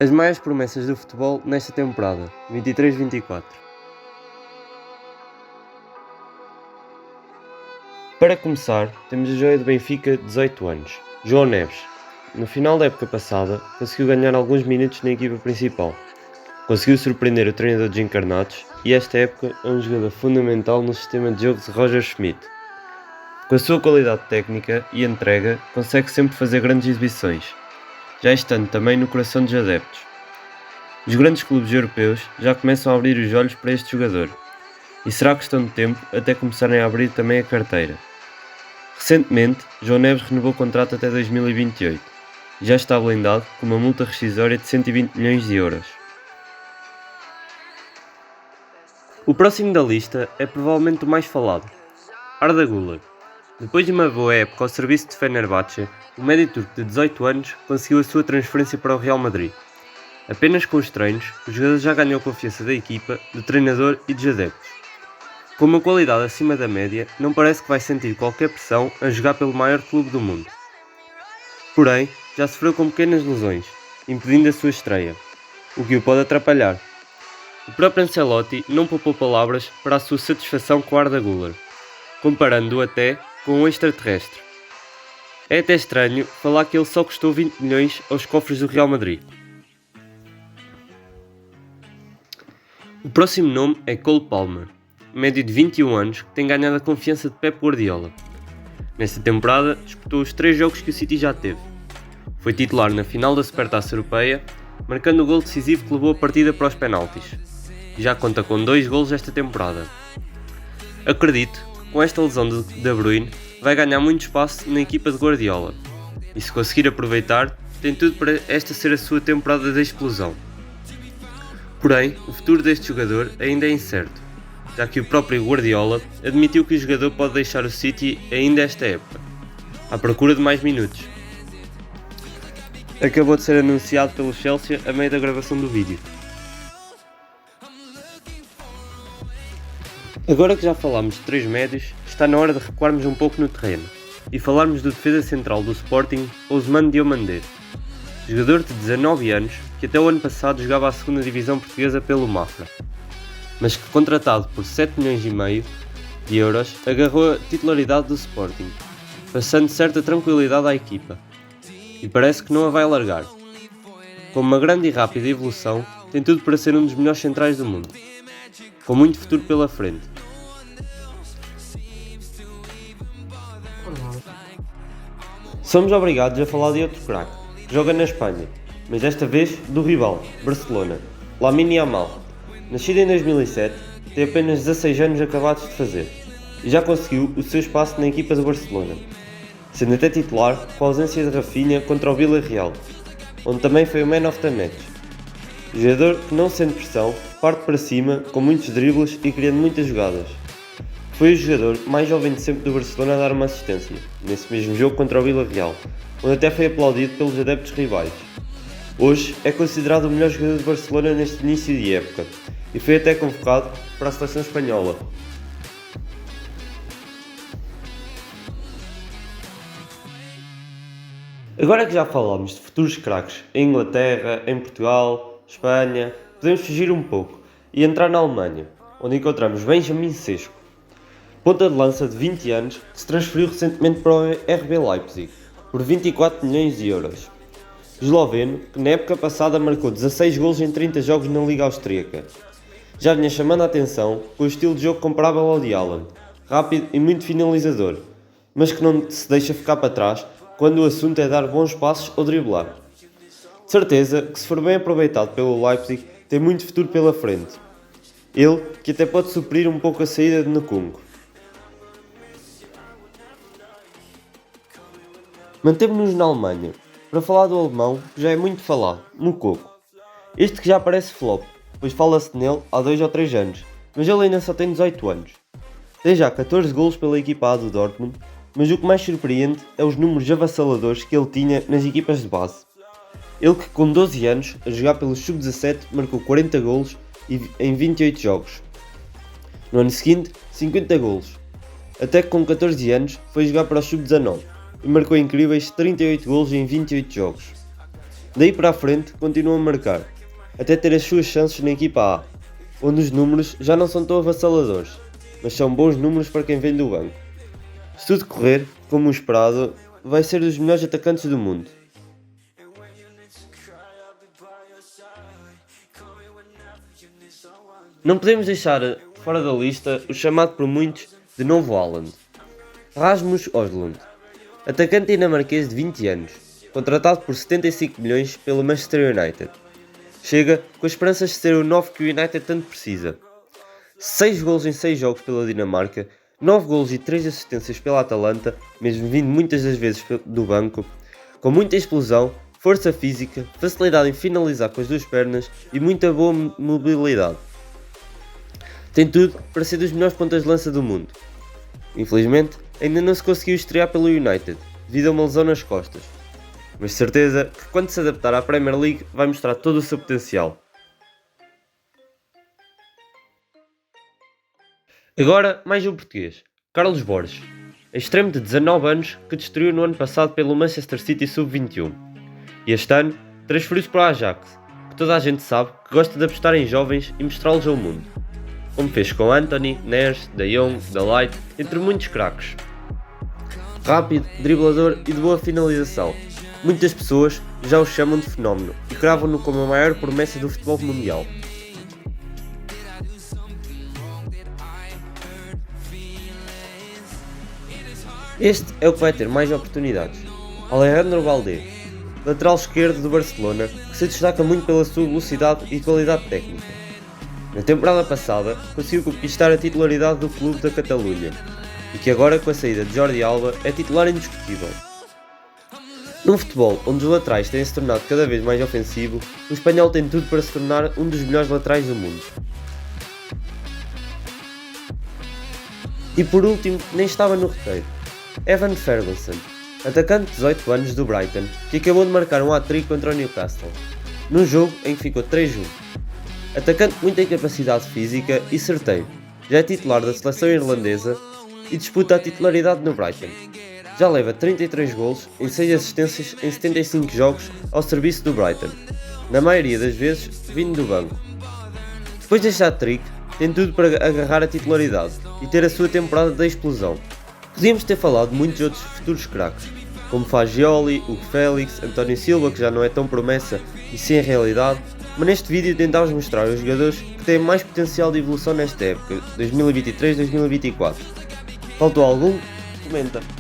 As maiores promessas do futebol nesta temporada, 23-24. Para começar, temos a joia do Benfica, 18 anos, João Neves. No final da época passada, conseguiu ganhar alguns minutos na equipa principal. Conseguiu surpreender o treinador de encarnados e esta época é um jogador fundamental no sistema de jogo de Roger Schmidt. Com a sua qualidade técnica e entrega, consegue sempre fazer grandes exibições, já estando também no coração dos adeptos. Os grandes clubes europeus já começam a abrir os olhos para este jogador, e será questão de tempo até começarem a abrir também a carteira. Recentemente, João Neves renovou o contrato até 2028 e já está blindado com uma multa rescisória de 120 milhões de euros. O próximo da lista é provavelmente o mais falado, Arda Güler. Depois de uma boa época ao serviço de Fenerbahçe, o médio turco de 18 anos conseguiu a sua transferência para o Real Madrid. Apenas com os treinos, o jogador já ganhou a confiança da equipa, do treinador e dos adeptos. Com uma qualidade acima da média, não parece que vai sentir qualquer pressão a jogar pelo maior clube do mundo. Porém, já sofreu com pequenas lesões, impedindo a sua estreia, o que o pode atrapalhar. O próprio Ancelotti não poupou palavras para a sua satisfação com Arda Güler, comparando-o até com um extraterrestre. É até estranho falar que ele só custou 20 milhões aos cofres do Real Madrid. O próximo nome é Cole Palmer, médio de 21 anos que tem ganhado a confiança de Pep Guardiola. Nesta temporada, disputou os 3 jogos que o City já teve. Foi titular na final da Supertaça Europeia, marcando o gol decisivo que levou a partida para os penaltis. Já conta com 2 golos esta temporada. Acredito que com esta lesão de De Bruyne vai ganhar muito espaço na equipa de Guardiola, e se conseguir aproveitar, tem tudo para esta ser a sua temporada de explosão. Porém, o futuro deste jogador ainda é incerto, já que o próprio Guardiola admitiu que o jogador pode deixar o City ainda esta época, à procura de mais minutos. Acabou de ser anunciado pelo Chelsea a meio da gravação do vídeo. Agora que já falámos de 3 médios, está na hora de recuarmos um pouco no terreno e falarmos do defesa central do Sporting, Ousmane Diomandé, jogador de 19 anos que até o ano passado jogava a segunda divisão portuguesa pelo Mafra, mas que, contratado por 7 milhões e meio de euros, agarrou a titularidade do Sporting, passando certa tranquilidade à equipa, e parece que não a vai largar. Com uma grande e rápida evolução, tem tudo para ser um dos melhores centrais do mundo, com muito futuro pela frente. Somos obrigados a falar de outro craque, que joga na Espanha, mas desta vez do rival, Barcelona, Lamine Yamal. Nascido em 2007, tem apenas 16 anos acabados de fazer, e já conseguiu o seu espaço na equipa de Barcelona, sendo até titular com a ausência de Rafinha contra o Villarreal, onde também foi o Man of the Match. Jogador que, não sente pressão, parte para cima com muitos dribles e criando muitas jogadas. Foi o jogador mais jovem de sempre do Barcelona a dar uma assistência, nesse mesmo jogo contra o Villarreal, onde até foi aplaudido pelos adeptos rivais. Hoje é considerado o melhor jogador de Barcelona neste início de época e foi até convocado para a seleção espanhola. Agora que já falámos de futuros craques em Inglaterra, em Portugal, Espanha, podemos fugir um pouco e entrar na Alemanha, onde encontramos Benjamin Sesko, ponta de lança de 20 anos que se transferiu recentemente para o RB Leipzig por 24 milhões de euros. Esloveno, que na época passada marcou 16 golos em 30 jogos na Liga Austríaca. Já vinha chamando a atenção com o estilo de jogo comparável ao de Haaland, rápido e muito finalizador, mas que não se deixa ficar para trás quando o assunto é dar bons passos ou driblar. De certeza que, se for bem aproveitado pelo Leipzig, tem muito futuro pela frente. Ele que até pode suprir um pouco a saída de Nkunku. Mantemos-nos na Alemanha, para falar do alemão que já é muito falado, Moukoko. Este que já parece flop, pois fala-se nele há 2 ou 3 anos, mas ele ainda só tem 18 anos. Tem já 14 golos pela equipa A do Dortmund, mas o que mais surpreende é os números avassaladores que ele tinha nas equipas de base. Ele que com 12 anos, a jogar pelo Sub-17, marcou 40 golos em 28 jogos. No ano seguinte, 50 golos. Até que com 14 anos foi jogar para o Sub-19 e marcou incríveis 38 golos em 28 jogos. Daí para a frente continua a marcar, até ter as suas chances na equipa A, onde os números já não são tão avassaladores, mas são bons números para quem vem do banco. Se tudo correr como o esperado, vai ser dos melhores atacantes do mundo. Não podemos deixar fora da lista o chamado por muitos de novo Haaland. Rasmus Højlund, atacante dinamarquês de 20 anos, contratado por 75 milhões pelo Manchester United. Chega com as esperanças de ser o novo que o United tanto precisa. 6 golos em 6 jogos pela Dinamarca, 9 golos e 3 assistências pela Atalanta, mesmo vindo muitas das vezes do banco, com muita explosão, força física, facilidade em finalizar com as duas pernas e muita boa mobilidade. Tem tudo para ser dos melhores pontas de lança do mundo. Infelizmente, ainda não se conseguiu estrear pelo United, devido a uma lesão nas costas. Mas certeza que quando se adaptar à Premier League vai mostrar todo o seu potencial. Agora, mais um português, Carlos Borges, extremo de 19 anos que destruiu no ano passado pelo Manchester City Sub-21. E este ano, transferiu-se para o Ajax, que toda a gente sabe que gosta de apostar em jovens e mostrá-los ao mundo. Como fez com Antony, Neres, De Jong, De Ligt, entre muitos craques. Rápido, driblador e de boa finalização. Muitas pessoas já o chamam de fenómeno e cravam-no como a maior promessa do futebol mundial. Este é o que vai ter mais oportunidades. Alejandro Balde, lateral esquerdo do Barcelona, que se destaca muito pela sua velocidade e qualidade técnica. Na temporada passada, conseguiu conquistar a titularidade do clube da Catalunha e que agora, com a saída de Jordi Alba, é titular indiscutível. Num futebol onde os laterais têm se tornado cada vez mais ofensivo, o espanhol tem tudo para se tornar um dos melhores laterais do mundo. E por último, nem estava no roteiro, Evan Ferguson, atacante de 18 anos do Brighton, que acabou de marcar um hat-trick contra o Newcastle, num jogo em que ficou 3-1. Atacante com muita capacidade física e certeiro, já é titular da seleção irlandesa e disputa a titularidade no Brighton. Já leva 33 golos em 6 assistências em 75 jogos ao serviço do Brighton, na maioria das vezes vindo do banco. Depois deste hat-trick, tem tudo para agarrar a titularidade e ter a sua temporada da explosão. Podíamos ter falado de muitos outros futuros craques, como Fagioli, Hugo Félix, António Silva, que já não é tão promessa e sim realidade, mas neste vídeo tentámos mostrar os jogadores que têm mais potencial de evolução nesta época, 2023-2024. Faltou algum? Comenta!